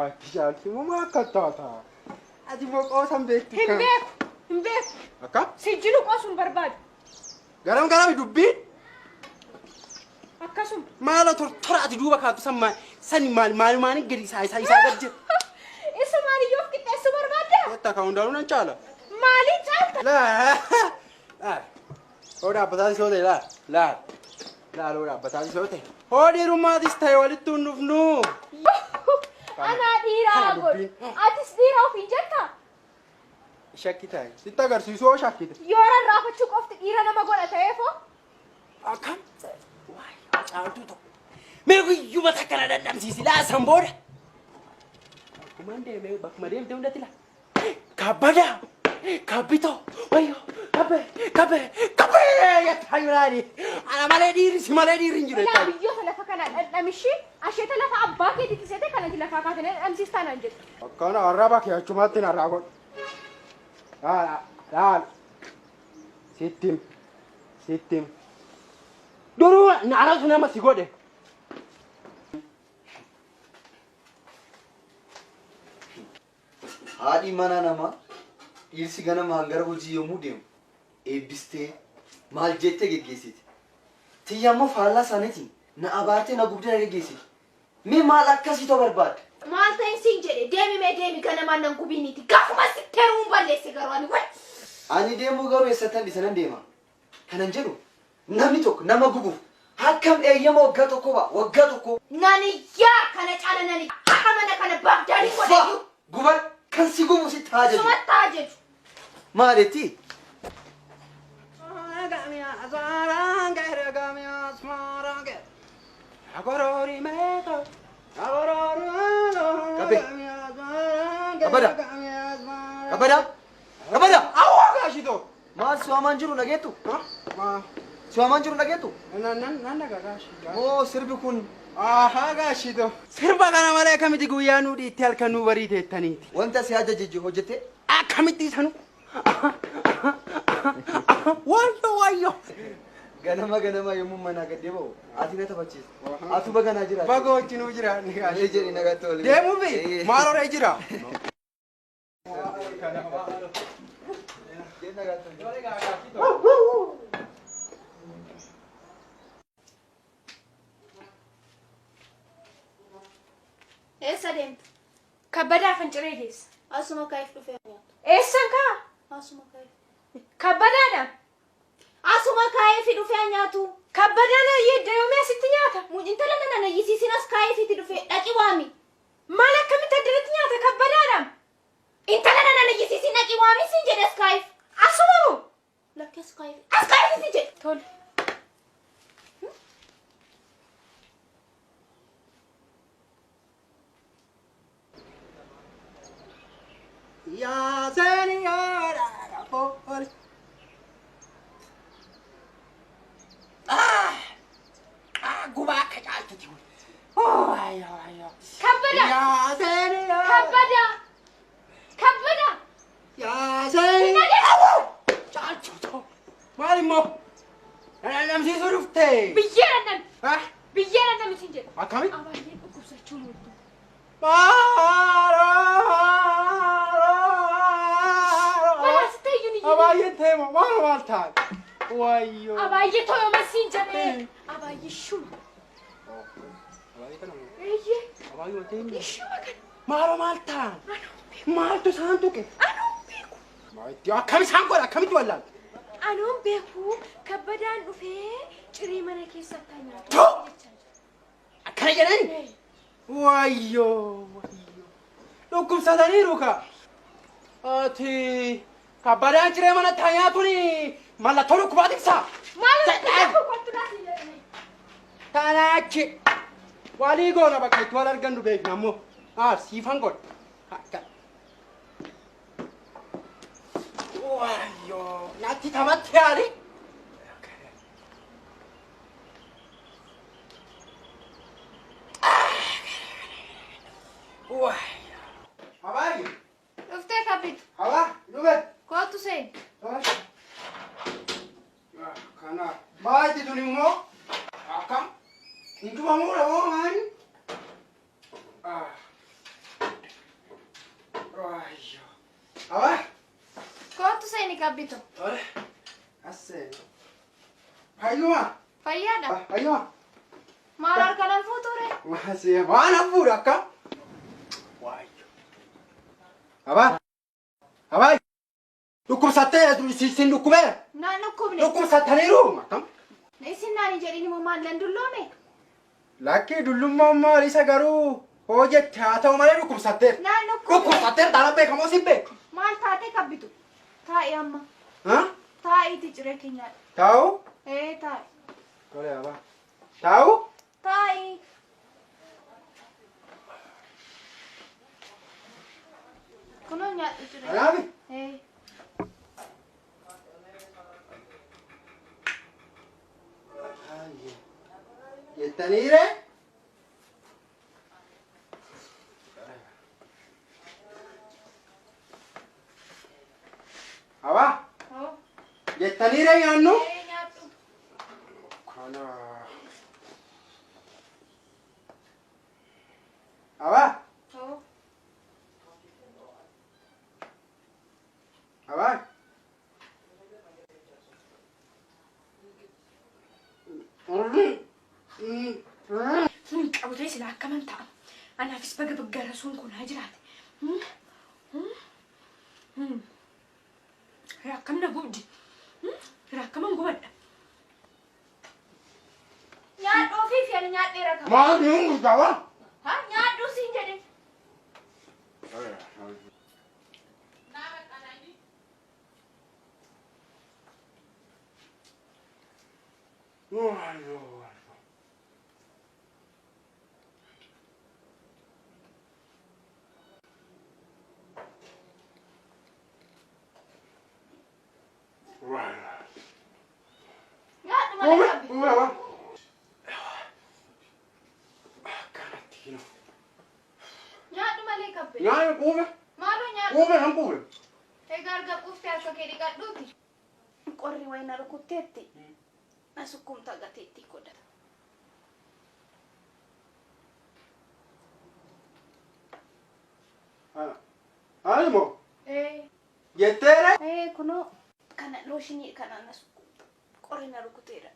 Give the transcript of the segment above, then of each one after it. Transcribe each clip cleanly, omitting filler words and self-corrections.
Tijaalti moo akka taata? Ati moo qoosan beektu? Hin beeku. Akkam? Sijjilu qoosuun barbaadu. Garam dubbiin? Akkasuma. Maala tortora ati duuba kaatu sani maaliin gadi isaa gad jira. Isa maaliyyoof qixxeessu barbaadda? Wata ka hundaa'uun an caala. Maaliin caalta? Laal. Hoodhaa abbataan isoo ta'e laal. Laal hoodhaa abbataan isoo ta'e. Hoodhiirumaatis ta'e walitti hin dhufnu. Anaa dhiiraa godhu. Atis dhiiraa ofiin jettaa? Shakki taa'e. Sitti agarsiisuu shakkite. Yoo rarraafachuu qofti dhiira nama godha ta'eefoo? Akkam? Waayee caaltuu ta'u. Mee guyyuu mata kana dadhabsiisi laasan booda. Akkumaan deemee bakkuma deemtee hundatti laa. Kabbadaa! Kabbitoo! Wayyoo! Kabbee! Yattaayulaani! Ana malee dhiirri si malee dhiirri hin jiru. Ilaa biyyoota lafa kana dhandhamishii asheeta lafa abbaa keetiitti seete kanatti lafaa kaatanii dhandhamsiistaa naan jettu. Akkana arraba kee achumaatti narraa godhu. Laal. Sittim. Duruu naaratu nama si godhe. Haadhi mana namaa dhiirsi ganama hangara hojii yommuu deemu eebbistee maal jettee geggeessiti. Tiyyammoo faallaa isaaniitiin na abaartee na gubdee na geggeessiti. Mee maal akkasitoo barbaadde? Maal ta'in siin jedhe deemi ganamaan nan gubiiniiti. Gaafuma sittee ruun balleesse garuu ani way. Ani deemuu garuu eessattan dhisanan deema. Kanan jedhu namni tokko nama gubuuf akkam eeyyama waggaa tokko ba'a waggaa tokko. Naniyyaa kana caala nani akka mana kana baagdaanii godhayyuu. Guban kan si gubu si taajaju. Suma taajaju. Maaletti? Kabada! Awwa gaashito! Maal su'amaan jiru dhageettu? Su'amaan jiru dhageettu? Nan dhagaa gaashito. Oo sirbi kun. Ahaa gaashito. Sirba kana malee akkamitti guyyaa nuu dhiitti halkan nuu barii teettaniiti. Wanta si ajajajje hojjete? Akkamitti isanu? Wayyo! Ganama yommuu manaa gad deebi'u ati na taphachiisa. Atu baganaa jira. Bagoo wajjinuu jira. Mee jedhi nagaatti oole. Deemuu fi maal horee jira? Eessa deemtu? Kabbadaa Finciree keessa. Asuma kaayif dhufee nyaatu. Eessan kaa? Asuma kaayif. Kabbadaadha. Asuma kaayif dhufee nyaatu. Kabbadaan ayyee yoomee asitti nyaata. Intala nana nayyisiisin as kaayifitti dhufee dhaqi waami. Maal akkamitti addatti nyaata kabbadaadha? Intala nana nayyisiisin dhaqi waami sin jedhe as kaayif. Asuma moo? Lakki as kaayif. As kaayif sin jedhe. Tole. Yaa seeniyaadha booli. Gubaa akka caaltuti. Waayyo. Kabbada. Yaa seeniyaadha. Kabbada. Yaa seeniyaadha. Caaltuto. Maal immoo? Namsiisuu dhuftee. Biyyee nan sin jedhe. Akkamitti? Abaayyee dhukkubsachuu murtu. Abaayyee teema maal taate? Waayyo. Abaayyee tooyoma siin jedhe. Abaayyee shuma. Abaayyee kana moo? Eeyyee. Abaayyee teema. Shuma kana. Maal taan? Maaltu isaan tuqe? Anuun beeku. Akkam isaan godha? Akkamitti wallaalte? Anuun beeku kabbadaan dhufee cirii mana keessatti nyaata. Too! Akkana jedhani? Waayyo. Dhukkubsataniiru ka. Ati kabbadaan ciree mana nyaatuun mallattoo dhukkubaati ibsaa. Tanaachi walii goona bakka itti wal argannu beekna ammoo siifan godha. Waayyo natti taphatti yaali. Waayyo. Abaayi. Dhuftee kabbitu. Abaa dhufee. Kootu seen. Kana maatii tun immoo akkam? Intumamuudha moo maali? Awa. Kootu seeni qabbitu. Tole. Asse. Hayyuma. Fayyaadha. Hayyuma. Maal harkaan fuuture? Maasee waan hafuudha akka. Waayyo. Awa. Awa. Dhukkubsattee sin dhukkubeera. Naan dhukkubne. Dhukkubsattaniiru. Akkam. Isin naan hin jedhini moo maal nan dulloome? Lakkii dullummaa maal isa garuu hojjette haa ta'u malee dhukkubsatteer. Naan dhukkubne. Dhukkubsatteer dhala beekamoo si beeku. Maal taatee qabbitu? Taa'i amma. Taa'iiti ciree keenyaadha. Taa'u. Taa'i. Tole abaa. Taa'u. Taa'i. Kunoo nyaadhu ciree. Alaabi. Jettaniire. Abaa. Jettaniire nyaannu. Nyaadhu. Kana. Abaa. Abaa. Qabutee sila akkaman ta'a. Anaafis baga baggara sun kun haa jiraate. Akkam na gubdi. Akkaman gubadha. Nyaadhuu fi ani nyaadheera qaba. Maal ni guddawa? Ha nyaadhuu siin jedhe. Nyaadhu malee qabbe. Nyaanni quufe. Maaloo nyaadhu? Quufe nan quufe. Egaa arga quufte harka kee dhiqadhuuti. Qorri wayna rukutteetti. Na sukkumta gateetti godhata. Ani moo? Jetteere? Kunoo kana looshinii kana na sukkumta. Qorri na rukuteera.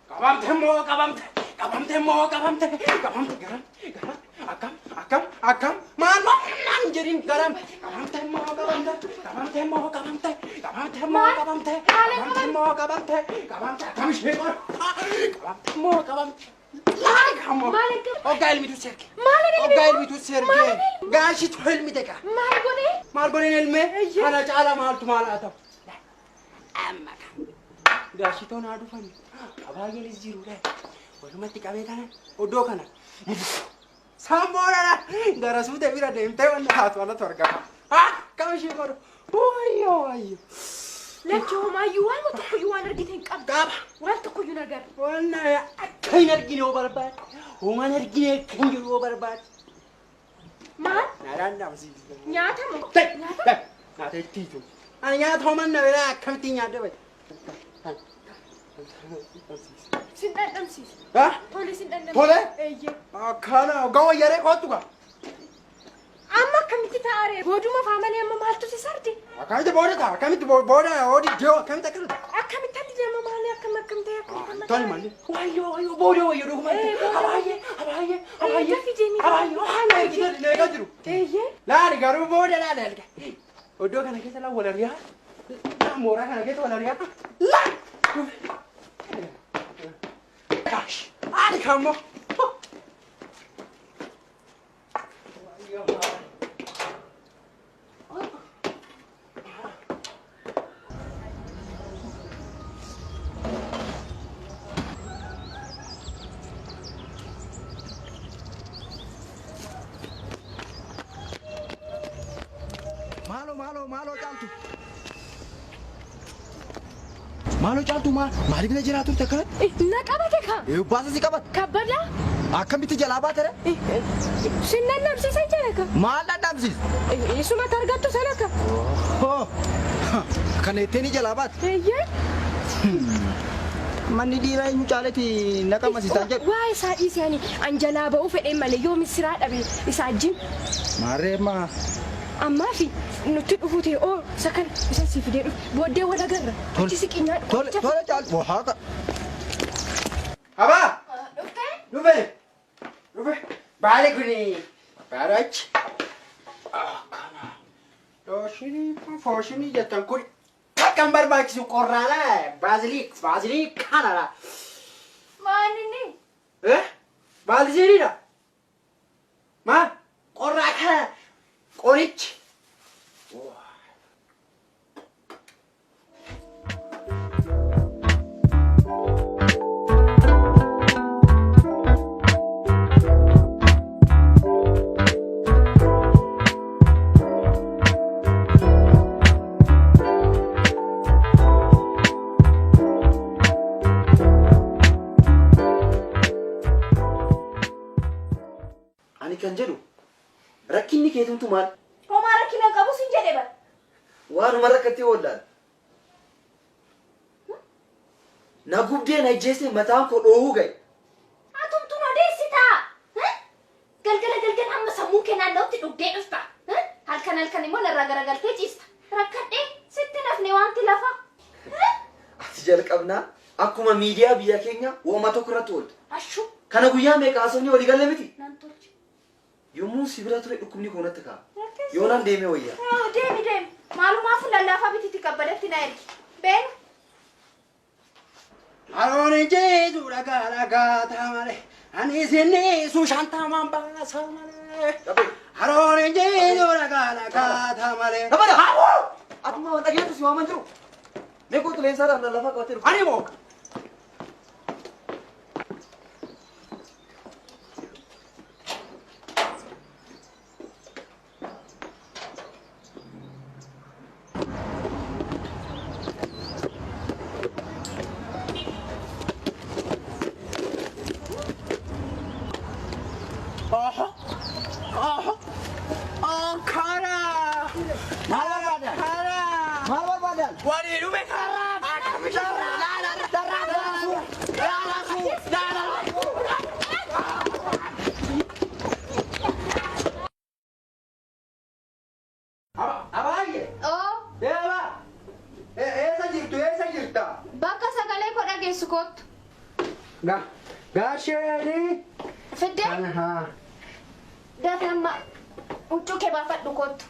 Qabamte moo qabamte? Qabamte moo qabamte? Qabamte garam garam akkam maal naan jedhin garam qabamte moo qabamte? Qabamte moo qabamte? Qabamte moo qabamte? Qabamte moo qabamte? Qabamte akkam ishee qor? Qabamte moo qabamte? Laali kamo. Oggaa ilmitu serge. Oggaa ilmitu serge. Gaashitu ilmite qa. Maal godhe ilmee? Kana caala maaltu maal haa ta'u? Amma kan. Gaashitoon haa dhufani. Abaayeelis jiruudha. Walumatti qabee kana oddoo kana. Samboodha. Gara suutee bira deemtee wanna haatu wanna torgama. Kam ishee godhu. Wayyo. Lachoomayyuu waan tokkoyyuu waan argite hin qabdu. Qaba. Waan tokkoyyuu hin agarre. Wanna akka hin argine yoo barbaade. Waan argine kan jiru yoo barbaade. Maal? Naadhaan dhaamsiisa. Nyaata moo? Nyaata itti hiitu. Ani nyaata homan na biraa akkamitti nyaadde bahe. Sin dhandhamsiisu. Tole sin dhandhamsiisu. Tole? Akkana gawa yaree kootu gaa. Amma akkamitti taa'are? Booduma faamalee amma maaltu si sardi? Akkamitti booda ta'a? Akkamitti booda oodii dhiyoo akkamitti akkana ta'a? Akkamitti alli deema maalee akkamitti akkamitti? Tole malee. Wayyo booda wayyo dhugumatti. Abaayyee. Abaayyee neegaa jiru. Laali garuu booda laali alga. Oddoo kana keessa laa wal ariyaa. Mooraa kana keessa wal ariyaa. Laa. Gosh. Ali kamo. Malo caaltu. Malo caaltu maaliif na jiraatu takka? Na qabate ka. Baasa si qabat. Kabbada. Akkamitti jalaa baatere? Sinnan namsiisa jira ka. Maal dhabsiis? Isuma targattu sana ka. Kana ittiin jalaa baate? manni dhiiraa eenyu caalati naqama siisaan jedhu. Waa isaa dhiisanii anjalaa ba'uu fedhee malee yoo misiraa dhabe isaa ajjin. Maarreema. Ammaa fi nuti dhufuu ta'e oo isa kana isa si fidee dhufu booddee wal agarra. Tole siqinyaan. Tole caaltu waaqa. Abaa. Dhuftee? Dhufe. Baale kuni. Baarachi. Kana. Fooshinii jettan kun kan barbaachisu qorraala baazilii kanadha. Maalinni? Baaziliidha. Maal? Qorraa kana qorichi. Kan jedhu rakkinni keetumtu maal? Homaa rakkina qabu sin jedhe bara. Waanuma rakkatee oollaan. Na gubdee na ijjeesse mataan koo dhoohuu gahe. Atumtuun odeessitaa. Galgala amma sammuu kee naanna'utti dhugdee dhufta. Halkan immoo narraa garagaltee ciista. Rakkadhee sitti nafne wanti lafa. Ati jalqabnaa akkuma miidiyaa biyya keenya wooma tokko irratti ooltu. Ashuu. Kana guyyaa meeqa haasofni walii galle miti? Nan tolche. Yommuu si bira ture dhukkubni koo natti ka'a. Yoonaan deemee wayyaa. Deemi. Maalumaaf lallaafaa bititti qabbaletti na ergi. Beenu. Harooni jeetu dhagaa taamale. Ani isinni suushantamaan baasa malee. Harooni jeetu dhagaa taamale. Dabala! Atuma waan dhageetu si waaman jiru. Meeqoo tuleensaadhaan lallafaa qabatee dhufu. Ani moo? Gaasheni. Fidde? Datamma huccuu kee baafadhu kottu.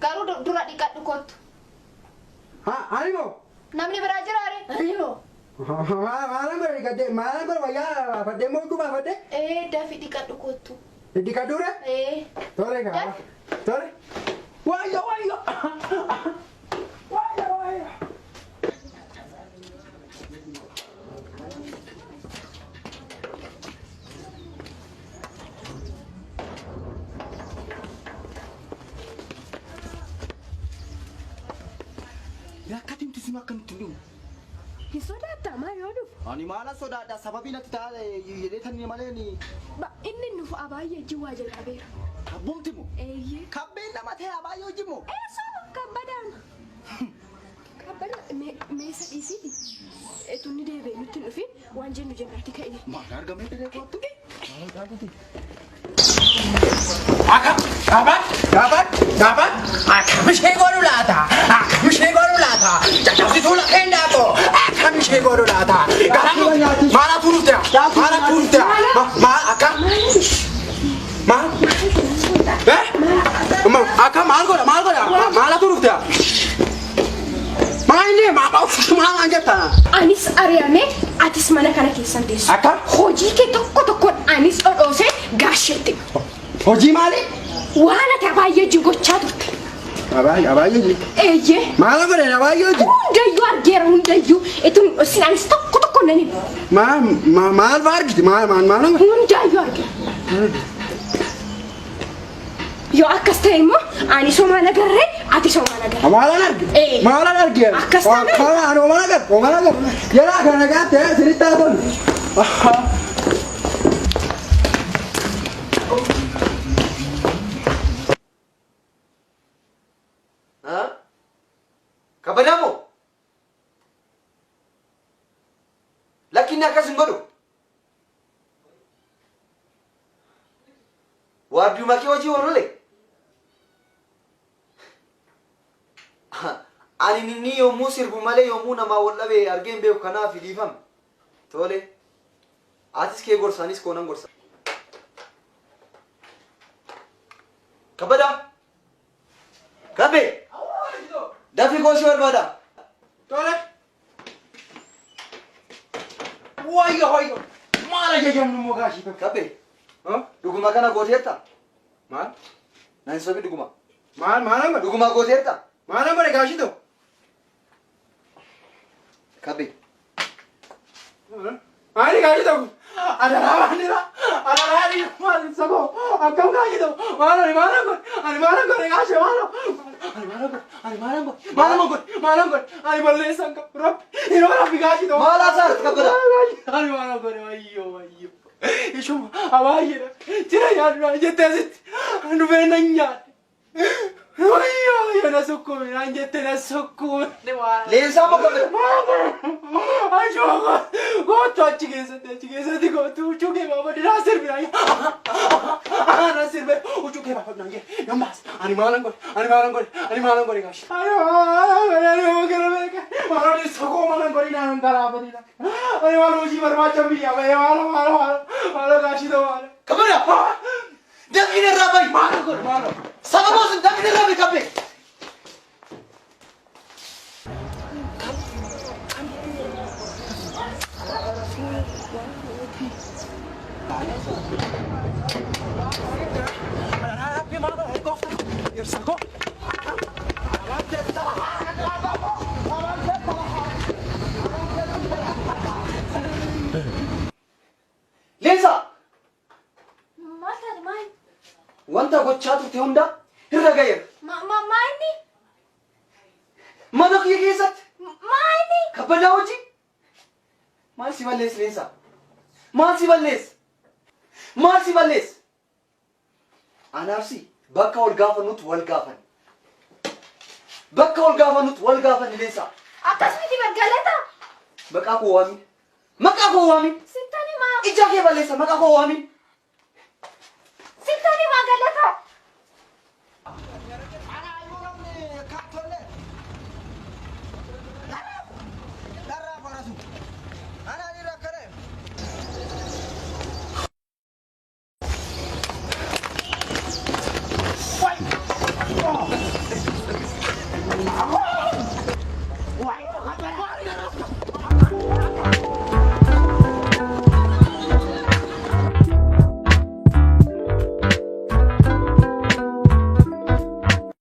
Garuu dura dhiqadhu kottu. Animo? Namni biraa jira are? Animo. Maalan bara wayyaa baafadhee moo huccuu baafadhee? Daafi dhiqadhu kottu. Dhiqadhuure? Tole kaa. Tole. Wayyo. Yakkatiin tisuma akkamitti hin dhumu? Hin sodaattaa maa yoo dhufu? Ani maala sodaadha sababii natti ta'a jedheetanii malee ni. Inni nuuf abaayyee jiwaa jalqabeera. Kabbumti moo? Eeyyee. Kabbeen nama ta'e abaayyee hojii moo? Eessoo kabbadaan. Kabbadaan meesa dhiisiiti. Tunni deebi'ee nutti hin dhufin waan jennu jennaatti ka'e. Maal argamee diree kootu? Maal argamee? Gabat. Akkamishee godhu laata? Jajjabsituu lafeen daakoo. Akkamishee godhu laata? Maala turuutea? Akka? Maal godha? Maala turuutea? Maal jettaa? Anis ari'amee atis mana kana keessan teessu. Akka? Hojii kee tokkoon anis dhodhoosee gaasheetti. Hojii maali? Waan ati abaayyee gochaa turte. Abaayyee jirti? Eeyyee. Maal godhe abaayyee hojii? Hundayyuu argeera hundayyuu. Isin anis tokkoon nan himu. Maal fa'aa argite? Maal? Hundayyuu argeera. Yoo akkas ta'e immoo ani somaan agarree ati somaan agarree. Maalan arge? Akkas ta'e. Ani ooman agar. Yeraa kana gaatte sirriitti haa tolu. Lakki inni akkas hin godhu. Waardiyuma kee hojii oolole. Ani inni yommuu sirbu malee yommuu namaa wal dhabee argeen beeku kanaaf dhiifame. Tole. Atis kee gorsaanis koonan gorsa. Kabada. Kabe. Dafi goosii barbaada. Tole. Wayyo. Maal ajajamnu immoo gaashii tokko. Kabe. Dhuguma kana gooteetta. Maal? Naan sobi dhuguma. Maal amma? Dhuguma gooteetta. Maal amma gaashii tokko? Kabe. Ani gaashii tokko. Adaraa maal sabo akkam gaashii tokko. Maal amma gaashii maal. Ani balleessan qabu. Rabbi gaashii tokko. Maal asaarti kabada. Ani maal wayyo. Ishuma abaayyeedha. Jira yaadudha jettee asitti. Nu beena nyaadhe. Wayyo na sukkuumi naan jettee na sukkuumi. Leensaa moo kabada? Ashuma gootu achi keessatti gootu huccuu kee baafadhe naa sirbi naa sirbe huccuu kee baafadhe naan jedhe nan baas. Ani maalan godhe gaashi. Ani gara beeka. Maalan sokoo maalan godhe naan garaafate. Ani maal hojii barbaacha biyyaa bahee maal gaashii ta'u maal. Kabada. Dafii irraa bahi. Maal. Sababaa sun dafii irraa bahi kabbe. Leensaa. Maal? Wanta gochaa turte hunda irra gaheera. Maayini? Mana kiyya keessatti. Maayini? Kabbadaa hojii. Maal si balleessi Leensaa? Maal si balleessi? Anaarsi bakka wal gaafannutti wal gaafan. Leensaa. Akkasumatti bargalata. Maqaa koo waamin. Sittani maa? Ija kee balleessa maqaa koo waamin. Sittani maa galata.